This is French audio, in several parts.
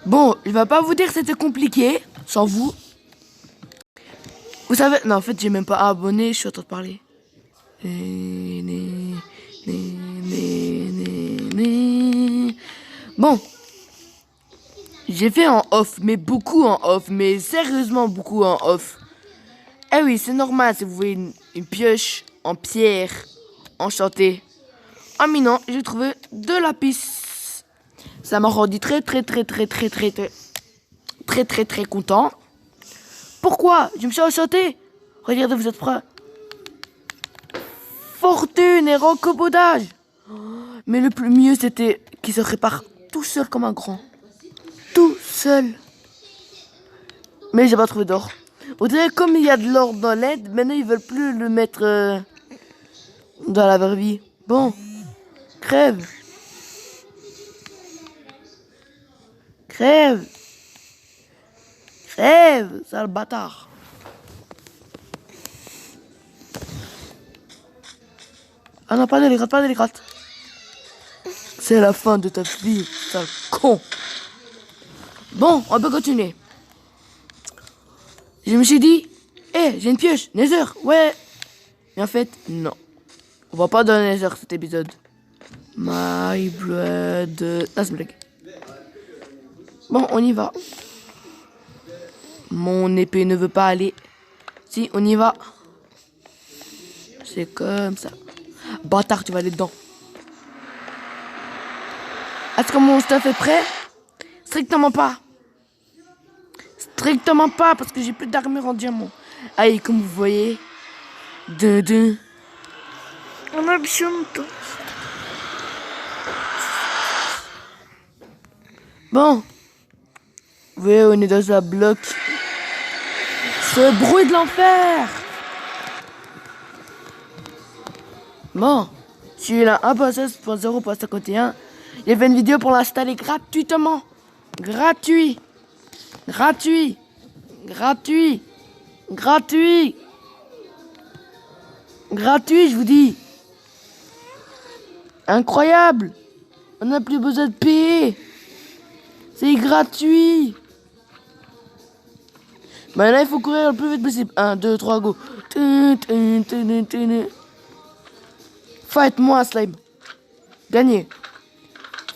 Bon, je vais pas vous dire que c'était compliqué, sans vous. Vous savez, non, en fait, j'ai même pas abonné, je suis en train de parler. Bon, j'ai fait en off, mais beaucoup en off, mais sérieusement beaucoup en off. Eh oui, c'est normal si vous voyez une pioche en pierre enchantée. Ah mais non, j'ai trouvé de la pisse. Ça m'a rendu très content. Pourquoi? Je me suis enchanté. Regardez, vous êtes prêts? Fortune et recobodage. Mais le plus mieux, c'était qu'il se répare tout seul comme un grand. Tout seul. Mais j'ai pas trouvé d'or. Vous savez, comme il y a de l'or dans l'aide, maintenant ils veulent plus le mettre dans la vraie vie. Bon, crève. Crève. Crève, sale bâtard. Ah non, pas de les gratte. C'est la fin de ta vie, sale con. Bon, on peut continuer. Je me suis dit, j'ai une pioche, Nether, ouais. Mais en fait, non. On va pas dans le Nether cet épisode. My blood. Ah, c'est une blague. Bon, on y va. Mon épée ne veut pas aller. Si, on y va. C'est comme ça. Bâtard, tu vas aller dedans. Est-ce que mon stuff est prêt? Strictement pas. Strictement pas, parce que j'ai plus d'armure en diamant. Allez, comme vous voyez. On a besoin de tout. Bon. Vous voyez, on est dans un bloc. Ce bruit de l'enfer. Bon. Je suis là 1.16.0.51. Il y avait une vidéo pour l'installer gratuitement. Gratuit. Gratuit. Gratuit. Gratuit. Gratuit, je vous dis. Incroyable. On n'a plus besoin de payer. C'est gratuit. Maintenant, il faut courir le plus vite possible. 1, 2, 3, go. Fight-moi, slime. Gagné.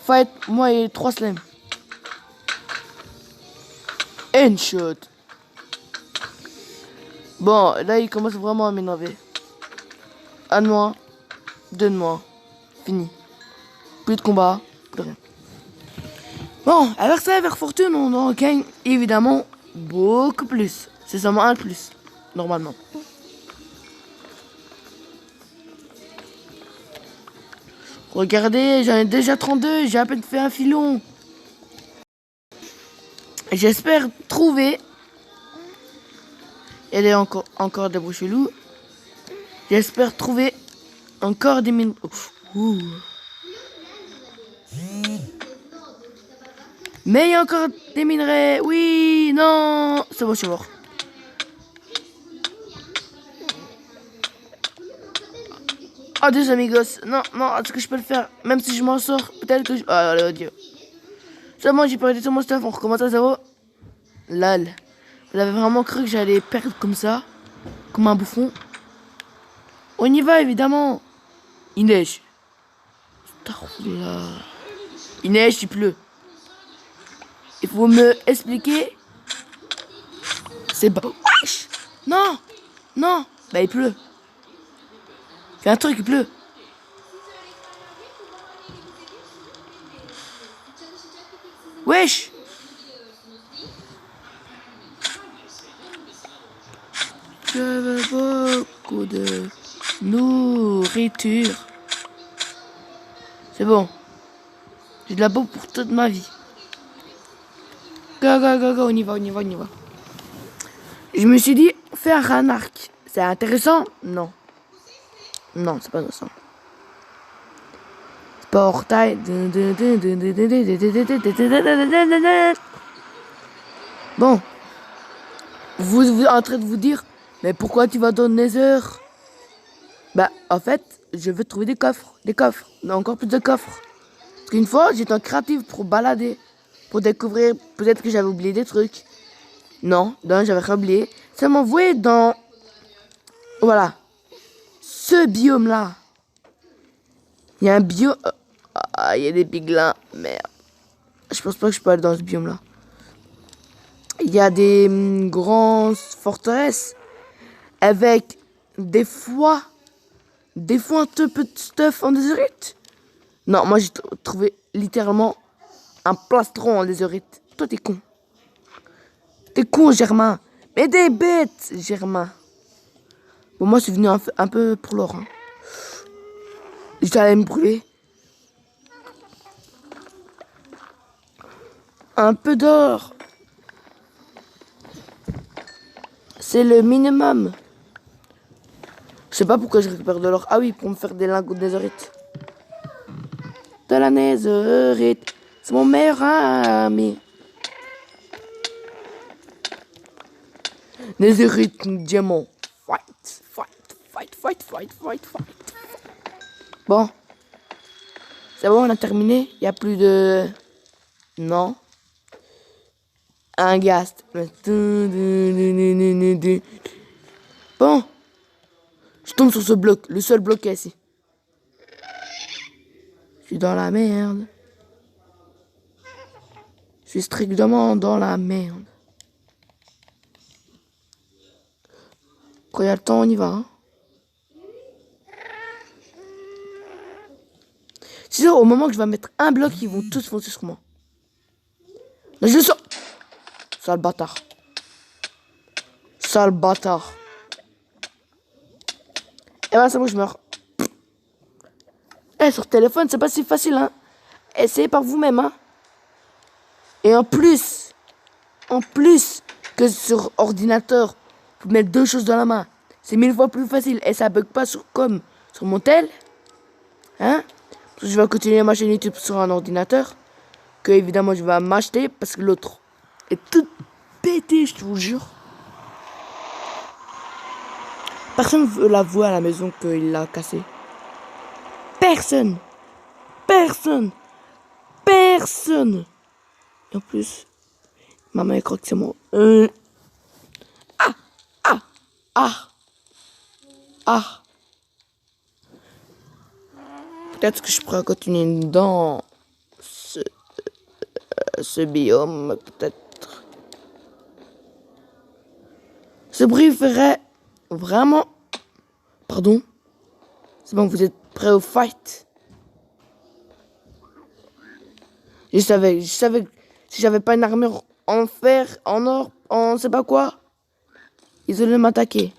Fight-moi et 3 slimes. Headshot. Bon, là, il commence vraiment à m'énerver. Un de moi. 2 de moi. Fini. Plus de combat. Plus rien. Bon, avec ça, avec fortune, on en gagne évidemment beaucoup plus. C'est seulement un de plus, normalement. Regardez, j'en ai déjà 32, j'ai à peine fait un filon. J'espère trouver. Elle est encore des bruits chelous. J'espère trouver encore des mines. Ouh. Mais il y a encore des minerais. Oui, non. C'est bon, je suis mort. Oh, deux amigos. Non, non, est-ce que je peux le faire? Même si je m'en sors, peut-être que je... Ah, oh, Dieu. C'est bon, j'ai perdu tout mon stuff. On recommence à zéro. Lol. Vous avez vraiment cru que j'allais perdre comme ça? Comme un bouffon? On y va, évidemment. Il neige. Il neige, il pleut. Il faut me expliquer. C'est bon. Wesh! Non! Non! Bah, il pleut. Fais un truc, il pleut. Wesh! Je veux beaucoup de nourriture. C'est bon. J'ai de la bouffe pour toute ma vie. Go, go, go, go, on y va, on y va, on y va. Je me suis dit, faire un arc, c'est intéressant? Non. Non, c'est pas intéressant. Portail. Bon. Vous êtes en train de vous dire, mais pourquoi tu vas dans le Nether? Bah, en fait, je veux trouver des coffres. Des coffres. Encore plus de coffres. Parce qu'une fois, j'étais en créative pour balader. pour découvrir. Peut-être que j'avais oublié des trucs. Non, j'avais rien oublié. Ça m'envoyait dans... Voilà. Ce biome-là. Il y a un biome... Ah, il y a des piglins. Merde. Je pense pas que je peux aller dans ce biome-là. Il y a des grandes forteresses avec des fois un peu de stuff en déserite. Non, moi j'ai trouvé littéralement un plastron en déserite. Toi t'es con. T'es con, Germain. Mais des bêtes, Germain. Bon, moi je suis venu un peu pour l'or. Hein. J'allais me brûler. Un peu d'or. C'est le minimum. Je sais pas pourquoi je récupère de l'or. Ah oui, pour me faire des lingots de netherite. De la netherite. C'est mon meilleur ami. Netherite, diamant. Fight. Bon. C'est bon, on a terminé. Il n'y a plus de... Non. Un ghast. Bon. Je tombe sur ce bloc. Le seul bloc qu'il y a ici. Je suis dans la merde. Je suis strictement dans la merde. Quand il y a le temps, on y va. Hein. C'est sûr, au moment que je vais mettre un bloc, ils vont tous foncer sur moi. Là, je le sors. Sale bâtard. Sale bâtard. Et ben, c'est bon, je meurs. Eh, sur téléphone, c'est pas si facile, hein. Essayez par vous-même, hein. Et en plus que sur ordinateur, vous mettre deux choses dans la main. C'est 1000 fois plus facile. Et ça bug pas comme sur mon tel. Hein. Parce que je vais continuer ma chaîne YouTube sur un ordinateur. Que évidemment, je vais m'acheter parce que l'autre est tout pété, je vous jure. Personne veut l'avouer à la maison qu'il l'a cassé. Personne. Et en plus, maman croit que c'est moi. Peut-être que je pourrais continuer dans ce biome, peut-être. Ce bruit ferait vraiment... Pardon? C'est bon, vous êtes prêts au fight? Je savais que si j'avais pas une armure en fer, en or, en sais pas quoi, ils allaient m'attaquer.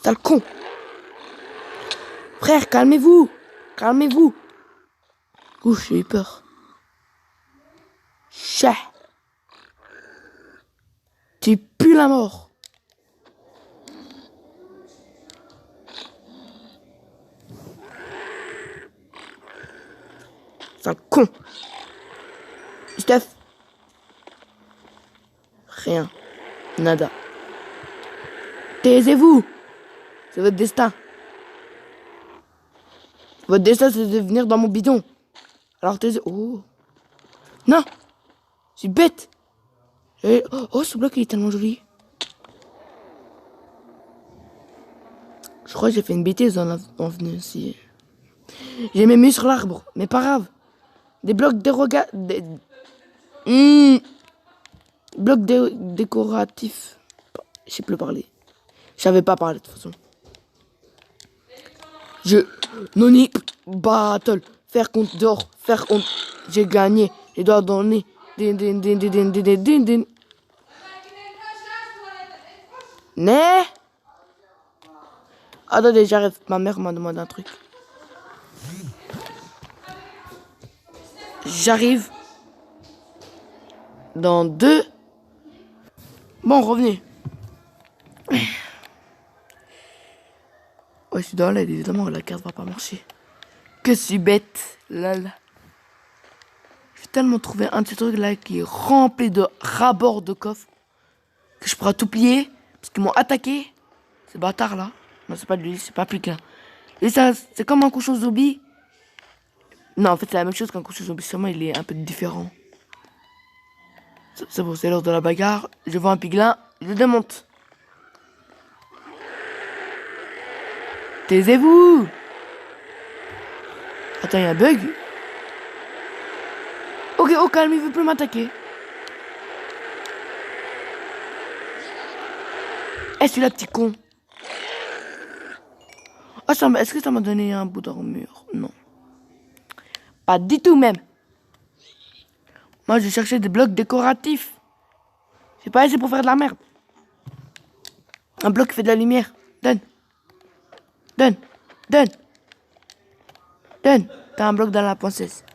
Sale con! Frère, calmez-vous! Ouh, j'ai eu peur. Chat! Tu pues la mort! Sale con! Steph! Rien. Nada. Taisez-vous! C'est votre destin. Votre destin, c'est de venir dans mon bidon. Alors taisez-vous. Oh! Non! Je suis bête! Oh, ce bloc, il est tellement joli. Je crois que j'ai fait une bêtise en venant ici. J'ai même mis sur l'arbre, mais pas grave. Des blocs blocs décoratifs. Je sais plus parler. Je savais pas parler de toute façon. Noni battle. Faire compte d'or. Faire compte. J'ai gagné. Les doigts dans le nez. Din. Né? Attendez, j'arrive. Ma mère m'a demandé un truc. J'arrive. Dans 2. Bon, revenez. Ouais, je suis dans l'aide, évidemment, la carte va pas marcher. Que je suis bête, lol. J'ai tellement trouvé un petit truc là qui est rempli de rabords de coffres que je pourrais tout plier parce qu'ils m'ont attaqué. Ces bâtards là. Non, c'est pas lui, c'est pas plus qu'un. Et ça, c'est comme un cochon zombie, Non, en fait, c'est la même chose qu'un costume zombie, seulement il est un peu différent. C'est bon, c'est l'heure de la bagarre. Je vois un piglin, je le démonte. Taisez-vous! Attends, il y a un bug? Ok, au calme, il veut plus m'attaquer. Eh, celui-là, petit con. Oh, est-ce que ça m'a donné un bout d'armure? Non. Pas du tout même. Moi, je cherchais des blocs décoratifs. C'est pas assez pour faire de la merde. Un bloc qui fait de la lumière. Donne. Donne. Donne. Donne. T'as un bloc dans la princesse.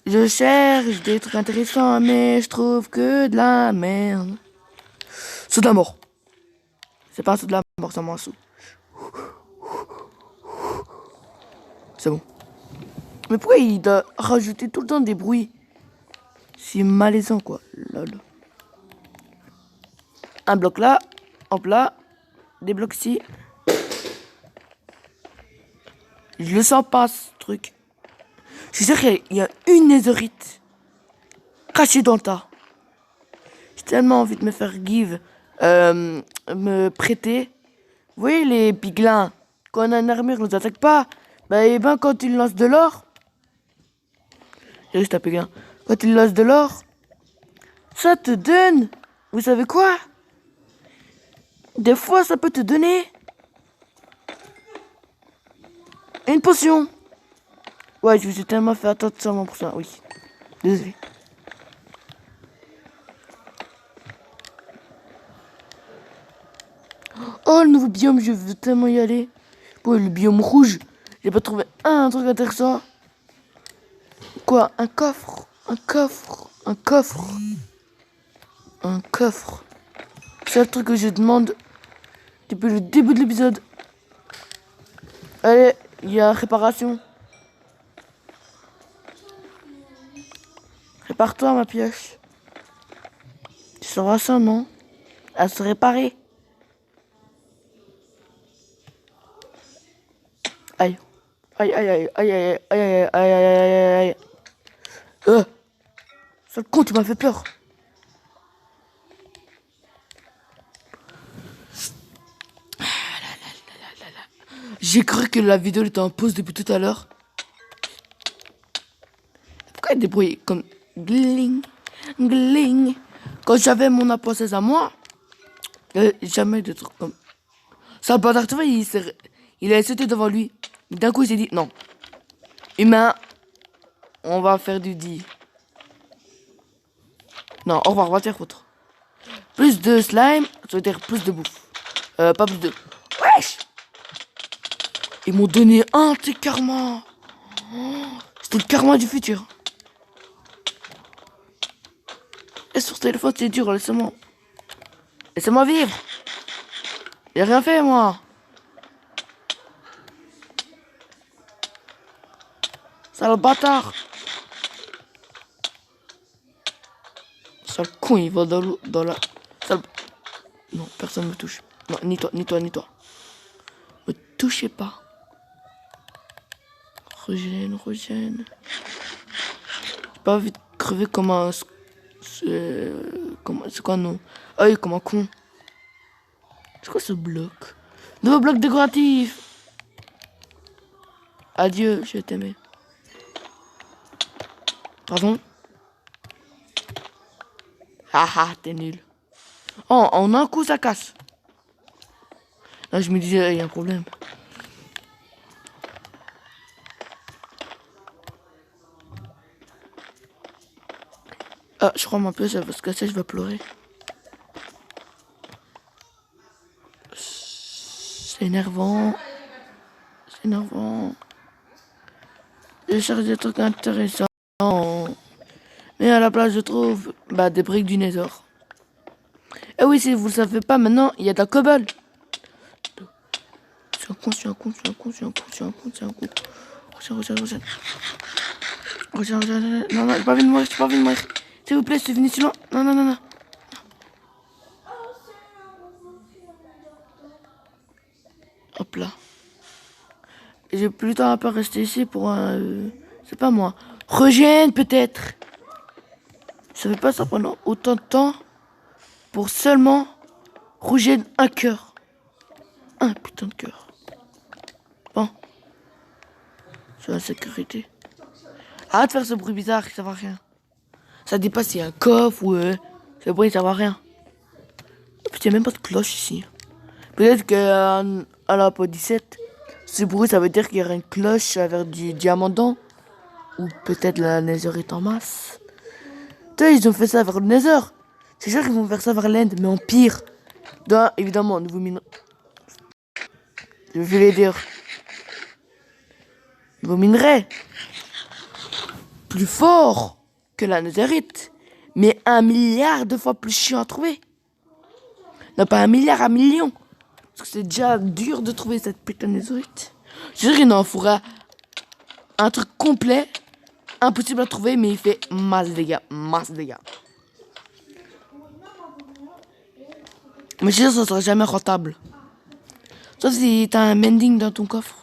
Je cherche des trucs intéressants, mais je trouve que de la merde. Saut de la mort. C'est pas un saut de la mort, c'est un saut. C'est bon. Mais pourquoi il doit rajouter tout le temps des bruits? C'est malaisant, quoi. Lol. Un bloc là. Hop là. Des blocs ici. Je le sens pas, ce truc. Je suis sûr qu'il y a une netherite cachée dans le tas. J'ai tellement envie de me faire give, me prêter. Vous voyez les piglins, quand on a une armure, ils nous attaquent pas. Bah, et ben, quand ils lancent de l'or, j'ai juste un piglin. Quand ils lancent de l'or, ça te donne. Vous savez quoi? Des fois, ça peut te donner une potion. Ouais, je me suis tellement fait attendre 100%. Oui, désolé. Oh, le nouveau biome, je veux tellement y aller. Bon, le biome rouge, j'ai pas trouvé un truc intéressant. Quoi? Un coffre? Un coffre? Un coffre? Un coffre? C'est le truc que je demande depuis le début de l'épisode. Allez, il y a réparation. Répare-toi, ma pioche. Tu sauras ça, non? À se réparer. Aïe. Aïe, aïe, aïe, aïe, aïe, aïe, aïe, aïe, aïe, aïe, aïe. Sale con, tu m'as fait peur. J'ai cru que la vidéo était en pause depuis tout à l'heure. Pourquoi il y a des bruits comme gling, gling? Quand j'avais mon apprentissage à moi, il n'y avait jamais de trucs comme ça. Le bâtard, tu vois, il a sauté devant lui. D'un coup, il s'est dit non. Humain, on va faire du dit. Non, au revoir, on va te faire foutre. Plus de slime, ça veut dire plus de bouffe. Pas plus de. Wesh! Ils m'ont donné un petit karma. C'était le karma du futur. Et sur ce téléphone, c'est dur, laissez-moi. Laissez-moi vivre. J'ai rien fait, moi. Sale bâtard. Sale con, il va dans la... Sale... Non, personne ne me touche. Non, ni toi, ni toi, ni toi. Me touchez pas. Régène, régène. J'ai pas envie de crever comme un... C'est quoi, non? Ah oui, comme un con. C'est quoi ce bloc? Nouveau bloc décoratif. Adieu, je t'aimais. Pardon? Ah ah, t'es nul. Oh, en un coup, ça casse. Là, je me disais, il y a un problème. Ah, je crois ma pièce, elle va se casser, je vais pleurer. C'est énervant. C'est énervant. Je cherche des trucs intéressants. Mais à la place, je trouve des briques du Nether. Et oui, si vous le savez pas, maintenant, il y a de la cobble. Je suis un con, je suis un con, je suis un con, je suis un con, je suis un con, je suis un con. Retiens. Non, non, j'ai pas envie de mourir, j'ai pas envie de mourir. S'il vous plaît, je suis venu si loin. Non, non, non, non. Hop là. J'ai plus le temps à pas rester ici pour un... C'est pas moi. Regen peut-être. Je savais pas ça pendant autant de temps pour seulement regen un cœur. Un putain de cœur. Bon. C'est la sécurité. Arrête de faire ce bruit bizarre, ça va rien. Ça dépasse s'il y a un coffre ou ce bruit, ça va rien. Il n'y a même pas de cloche ici. Peut-être qu'à la po 17, ce bruit, ça veut dire qu'il y aura une cloche avec du diamant dedans. Ou peut-être la Nether est en masse. Tu sais, ils ont fait ça vers le Nether. C'est sûr qu'ils vont faire ça vers l'End, mais en pire. Donc, évidemment, nouveau minerai. Je vais les dire. Nouveau minerai. Plus fort que la Netherite. Mais 1 milliard de fois plus chiant à trouver. Non, pas 1 milliard, 1 million. Parce que c'est déjà dur de trouver cette putain de Netherite. Je veux dire, il en fera un truc complet. Impossible à trouver, mais il fait masse de dégâts. Masse de dégâts. Mais je suis sûr que ça sera jamais rentable. Sauf si t'as un mending dans ton coffre.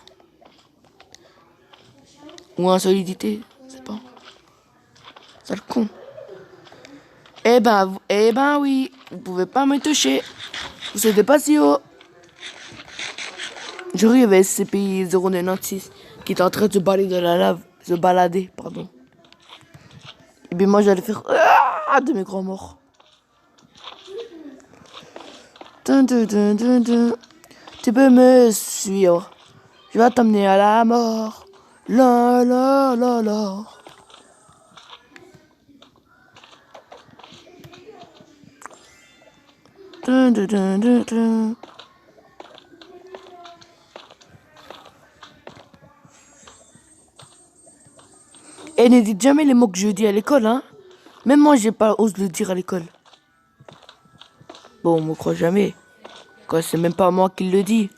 Ou un solidité. Je sais pas. C'est le con. Eh ben oui. Vous pouvez pas me toucher. Vous n'êtes pas si haut. J'aurais il y avait SCPI 096 qui était en train de se balader dans la lave. Se balader, pardon. Et bien moi j'allais faire de mes grands morts. Dun, dun, dun, dun, dun. Tu peux me suivre. Je vais t'amener à la mort. La la la la. Dun, dun, dun, dun, dun. Et ne dites jamais les mots que je dis à l'école, hein. Même moi, j'ai pas osé le dire à l'école. Bon, on me croit jamais. Quoi, c'est même pas moi qui le dis.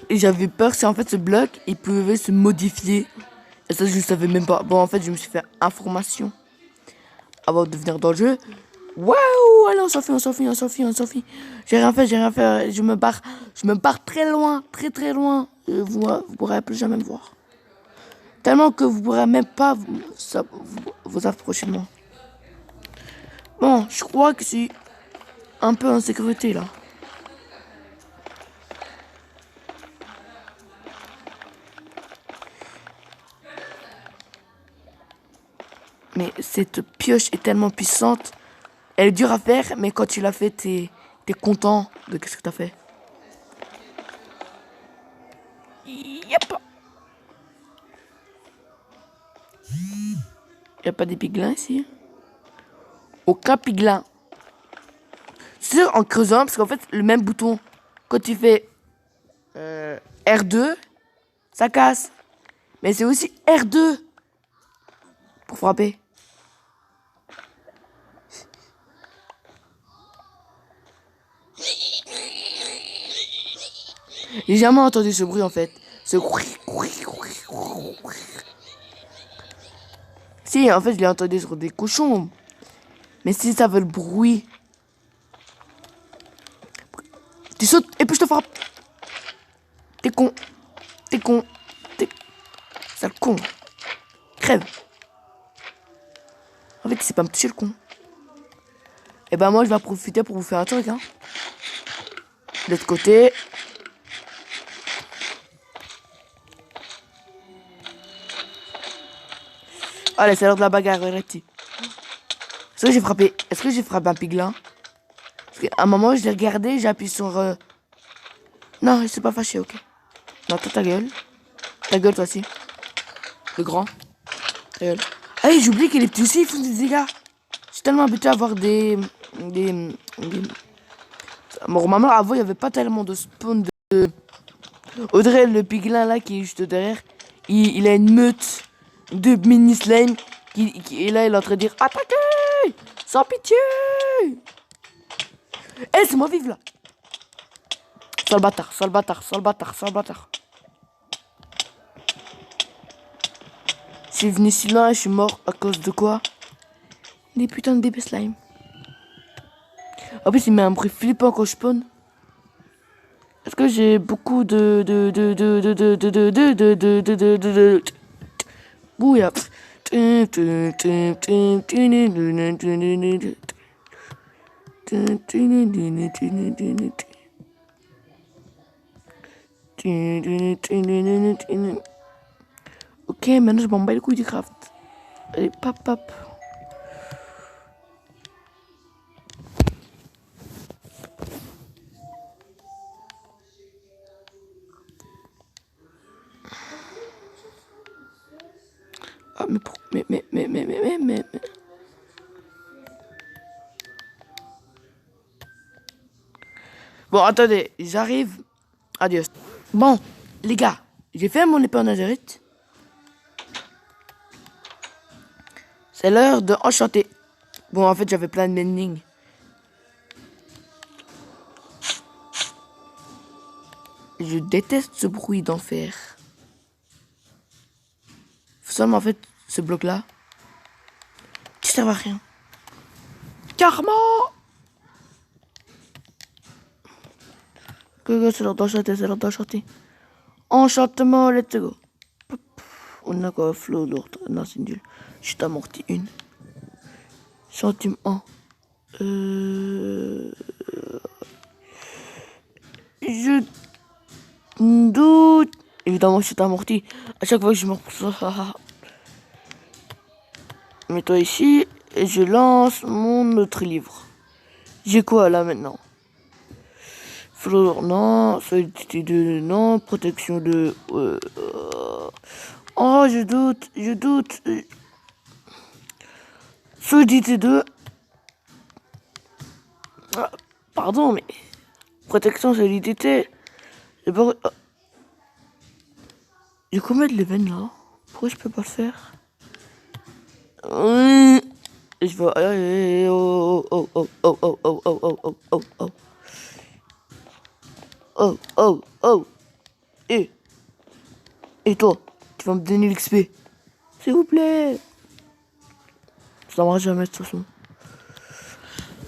Et j'avais peur si en fait ce bloc, il pouvait se modifier. Et ça, je ne savais même pas. Bon, en fait, je me suis fait information avant de venir dans le jeu. Waouh! Allez, on s'enfuit, on s'enfuit, on s'enfuit, on s'enfuit. J'ai rien fait, j'ai rien fait. Je me barre très loin, très très loin. Vous pourrez plus jamais me voir. Tellement que vous pourrez même pas vous approcher de moi. Bon, je crois que je suis un peu en sécurité là. Mais cette pioche est tellement puissante. Elle est dure à faire, mais quand tu l'as fait, t'es content de ce que t'as fait. Yep. Y'a pas des piglins ici? Aucun piglin. C'est sûr, en creusant, parce qu'en fait, le même bouton, quand tu fais R2, ça casse. Mais c'est aussi R2 pour frapper. J'ai jamais entendu ce bruit en fait. Ce si, en fait, je l'ai entendu sur des cochons. Mais si ça veut le bruit. Tu sautes et puis je te frappe. T'es con. T'es con. T'es. Sale con. Crève. En fait, il sait pas me toucher le con. Et ben moi, je vais en profiter pour vous faire un truc, hein. De l'autre côté. Allez, c'est l'heure de la bagarre, Reti. Est-ce que j'ai frappé un piglin? Parce qu'à un moment, je l'ai regardé, j'ai appuyé sur... Non, il s'est pas fâché, ok. Non, toi, ta gueule. Ta gueule, toi aussi. Le grand. Ta gueule. Allez, j'oublie que les petits aussi, ils font des dégâts. Je suis tellement habitué à avoir des... Bon, maman, avant, il n'y avait pas tellement de spawn de... Audrey, le piglin, là, qui est juste derrière, il a une meute de mini slime. Et là, il est en train de dire « Attaquez! Sans pitié !» Eh, c'est moi vive, là. Sale bâtard, sale bâtard, sale bâtard, sale bâtard. Je suis venu si loin et je suis mort à cause de quoi? Des putains de bébés slime. En plus, il met un bruit flippant quand je spawn. Est-ce que j'ai beaucoup de bouilla. Ok, maintenant je m'en bats les couilles du craft. Allez, pap, pap. Ah, mais. Bon, attendez, j'arrive. Adios. Bon, les gars, j'ai fait mon épée en azérite. C'est l'heure de enchanter. Bon, en fait, j'avais plein de mending. Je déteste ce bruit d'enfer. Seulement, en fait, ce bloc-là, qui sert à rien. Karma! C'est l'heure d'enchanter, c'est l'heure d'enchanter. Enchantement, let's go. On a quoi, flow lourd. Non, c'est nul. Je t'ai amorti une. Centime 1. Je doute. Évidemment, je t'ai amorti. À chaque fois que je me reprends. Mets-toi ici et je lance mon autre livre. J'ai quoi là maintenant? Fleur, non. Solidité 2, non. Protection 2. Oh, je doute. Solidité 2. Ah, pardon, mais. Protection, solidité. J'ai pas. J'ai combien de level là? Pourquoi je peux pas le faire? Et je vais. Oh. Et toi, tu vas me donner l'XP? S'il vous plaît. Ça marche jamais de toute façon.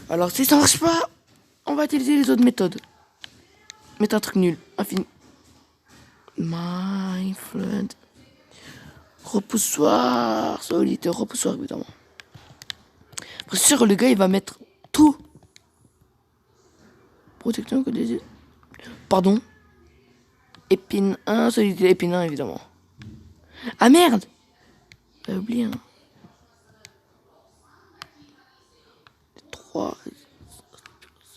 Alors si ça marche pas, on va utiliser les autres méthodes. Mettre un truc nul. Infini. My friend. Repoussoir. Solitaire. Repoussoir évidemment. Après sûr le gars il va mettre tout. Protection que des... Pardon. Épine 1. Solitaire. Épine 1 évidemment. Ah merde. J'ai oublié hein. 3.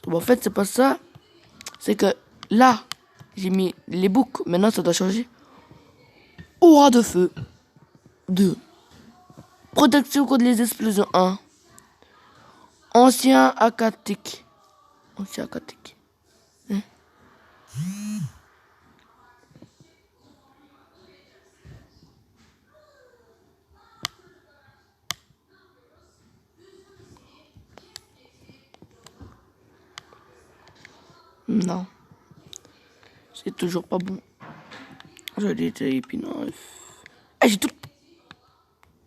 Bon, en fait c'est pas ça. C'est que là, j'ai mis les boucles. Maintenant, ça doit changer. Aura de feu. 2. Protection contre les explosions. 1. Ancien aquatique. Hein? Non. C'est toujours pas bon. J'ai été épine. Ah, j'ai tout.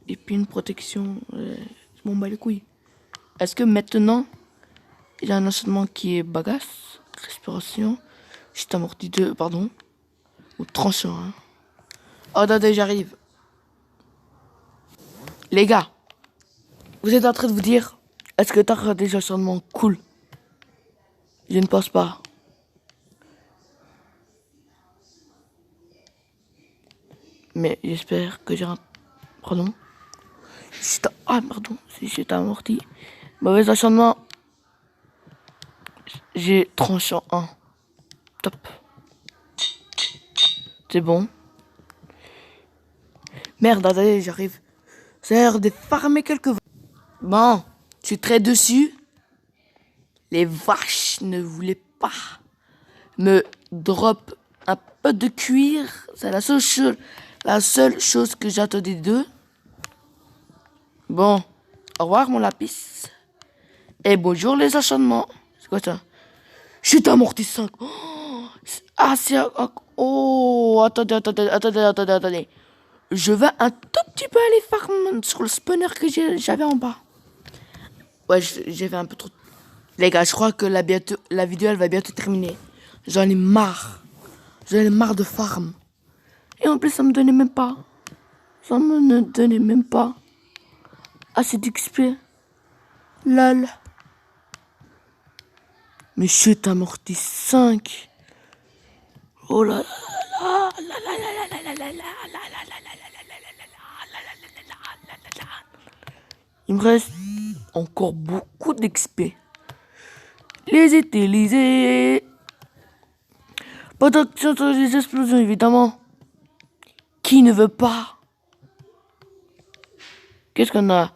Épine, protection. Je m'en bats les couilles. Est-ce que maintenant, il y a un enchaînement qui est bagasse, respiration, je amorti 2, pardon, ou tranchant. Hein. Oh, attendez, j'arrive. Les gars, vous êtes en train de vous dire, est-ce que t'as des enchaînements cool? Je ne pense pas. Mais j'espère que j'ai un... Pardon. Ah, pardon, si j'étais amorti. Mauvais enchaînement. J'ai tranchant 1. Top. C'est bon. Merde, attendez, j'arrive. Ça a l'air de farmer quelques... Bon, je suis très dessus. Les vaches ne voulaient pas me drop un peu de cuir. C'est la seule chose que j'attendais d'eux. Bon, au revoir mon lapis. Et bonjour les enchaînements. C'est quoi ça? Chute amorti 5. Oh, ah, c'est... Oh, attendez. Je vais un tout petit peu aller farm sur le spawner que j'avais en bas. Ouais, j'ai fait un peu trop... Les gars, je crois que la vidéo, elle va bientôt terminer. J'en ai marre. J'en ai marre de farm. Et en plus, ça me donnait même pas. Ça me ne donnait même pas assez d'XP. Lol. Mais chute amorti 5. Oh là là. Il me reste encore beaucoup d'XP. Les utiliser. Pas d'action sur les explosions, évidemment. Qui ne veut pas? Qu'est-ce qu'on a?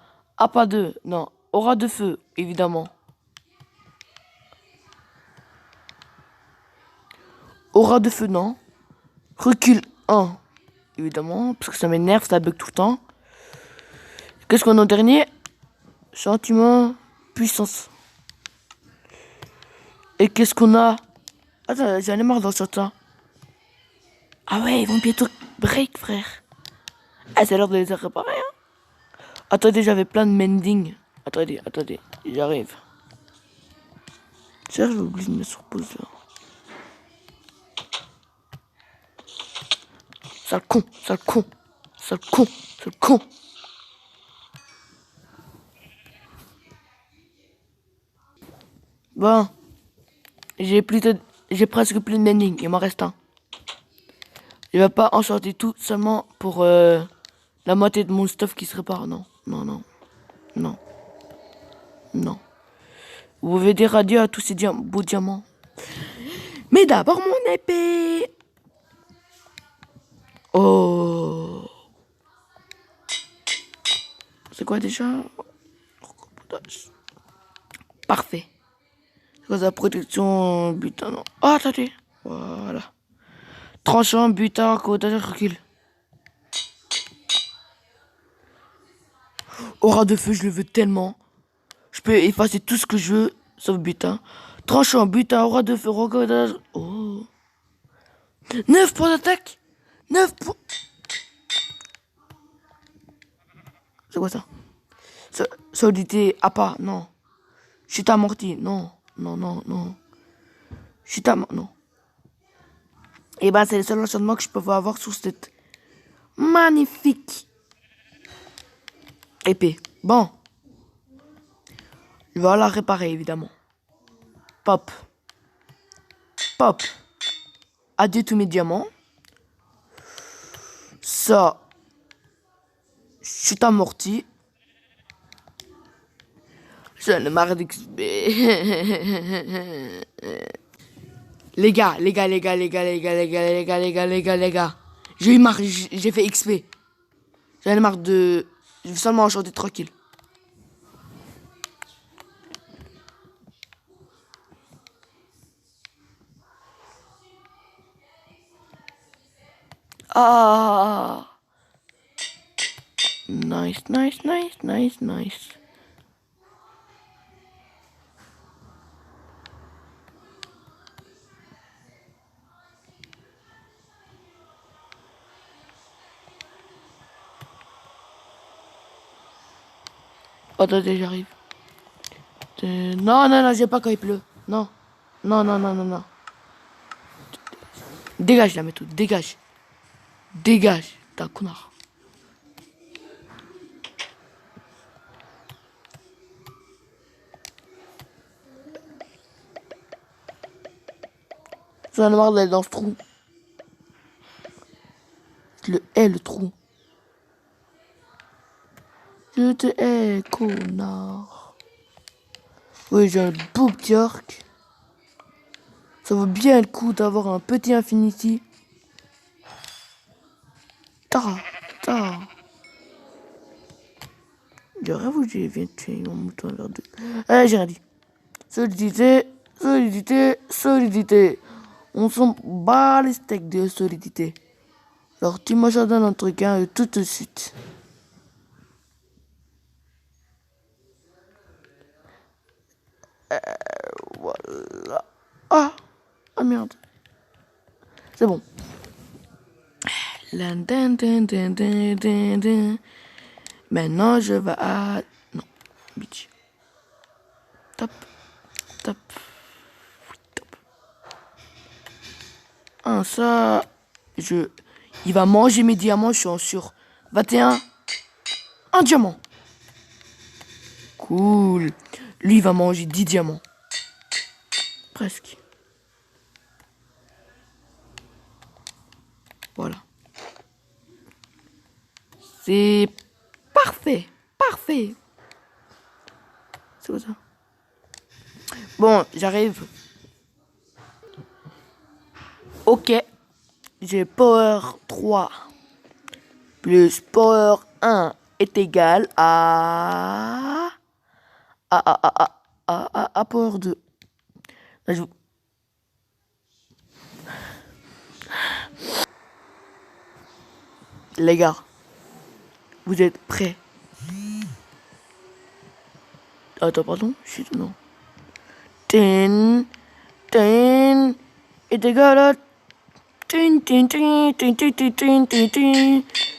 Pas 2, non. Aura de feu, évidemment. Aura de feu, non. Recul 1, évidemment, parce que ça m'énerve, ça bug tout le temps. Qu'est-ce qu'on a en dernier? Sentiment, puissance. Et qu'est-ce qu'on a? Attends, j'en ai marre dans ce temps. Ah ouais, ils vont bientôt break, frère. Ah, c'est l'heure de les réparer, hein. Attendez, j'avais plein de mending. Attendez, j'arrive. Tiens, j'ai oublié de me sur pause là. Sale con, sale con, sale con, sale con. Bon, j'ai presque plus de mending, il m'en reste un. Je vais pas en sortir tout seulement pour la moitié de mon stuff qui se répare. Non, non, non, non, non. Vous pouvez dire adieu à tous ces beaux diamants. Mais d'abord mon épée. Oh. C'est quoi déjà? Parfait. C'est quoi ça? Protection, butin, non. Oh, attendez. Voilà. Tranchant, butin, codage, recul. Aura de feu, je le veux tellement. Je peux effacer tout ce que je veux, sauf butin. Tranchant, butin, aura de feu, recodage. Oh. 9 points d'attaque. 9 points. C'est quoi ça? Solidité, pas, non. Chute amorti, non. Non, non, non. Chute amorti, non. Et ben, c'est le seul enchantement que je peux avoir sur cette magnifique épée. Bon. Je vais la réparer, évidemment. Pop. Pop. Adieu tous mes diamants. Ça. Chute amorti. J'en ai marre d'XP. Les gars. J'ai eu marre, j'ai fait XP. J'en ai marre de... Je veux seulement enchanter tranquille. Ah. Nice. Attendez, j'arrive. Non, j'ai pas quand il pleut. Non. Dégage la méthode, dégage. Dégage, t'es un connard. J'en ai marre d'aller dans ce trou. Je le hais, le trou. Je te hais, connard. Oui, j'ai un beau petit orc. Ça vaut bien le coup d'avoir un petit infinity. J'aurais voulu que je vienne tuer mon mouton vers deux. J'ai rien dit. Solidité. On s'en bat les steaks de solidité. Alors, tu m'as donné un truc, hein, tout de suite. Voilà. Ah merde. C'est bon. Maintenant, je vais à... Non, bitch. Top. Ça... Il va manger mes diamants, je suis en sûr. 21. Un diamant. Cool. Lui, il va manger 10 diamants. Presque. Voilà. C'est parfait. Parfait. C'est quoi ça? Bon, j'arrive. Ok. J'ai Power 3 plus Power 1 est égal à Power 2. Là, les gars, vous êtes prêts? Attends, pardon? Non. 10 est égal à...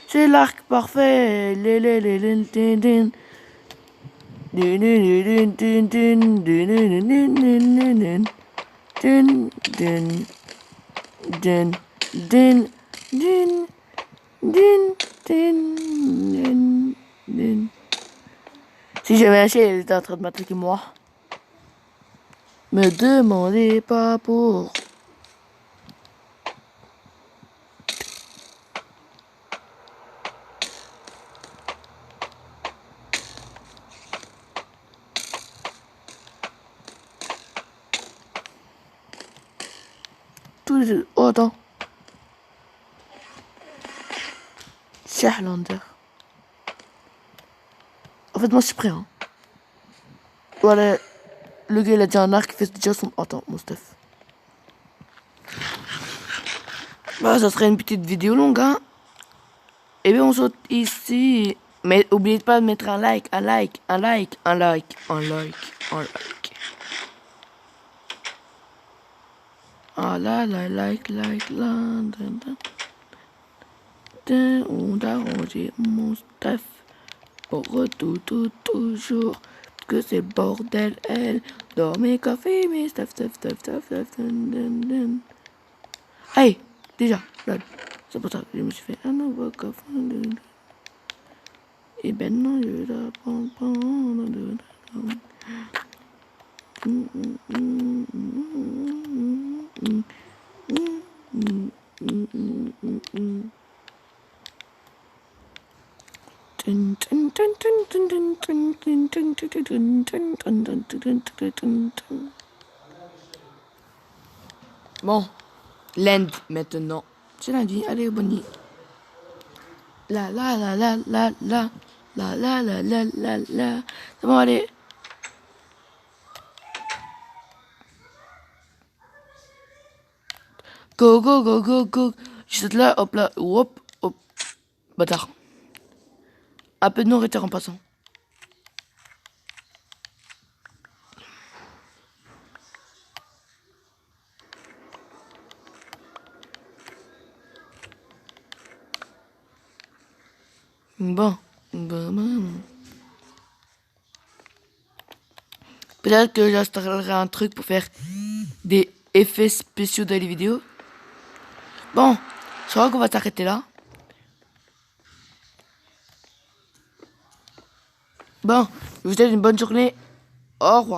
C'est l'arc parfait. Si j'avais un chien, il était en train de m'attaquer moi. Me demandez pas pour... Oh, attends. Shahlander. En fait, moi, je suis prêt. Hein. Voilà. Le gars, il a déjà un arc, il fait déjà son... Attends, mon stuff. Bah, ça serait une petite vidéo longue, hein. Et bien, on saute ici. Mais n'oubliez pas de mettre un like, un like, un like, un like, un like, un like. Ah là là, like, là. On a rangé mon stuff au retour toujours. Que c'est bordel, elle. Dans mes coffres, mes stuff. Hey, déjà, lol. C'est pour ça que je me suis fait un nouveau coffre. Et ben non, je la prends pas. Bon, l'end maintenant. C'est lundi, allez, bonne nuit. La. C'est bon, allez. Go. Je saute là, hop là, hop. Bâtard. Un peu de nourriture en passant. Bon. Peut-être que j'installerai un truc pour faire des effets spéciaux dans les vidéos. Bon, je crois qu'on va s'arrêter là. Bon, je vous souhaite une bonne journée. Au revoir.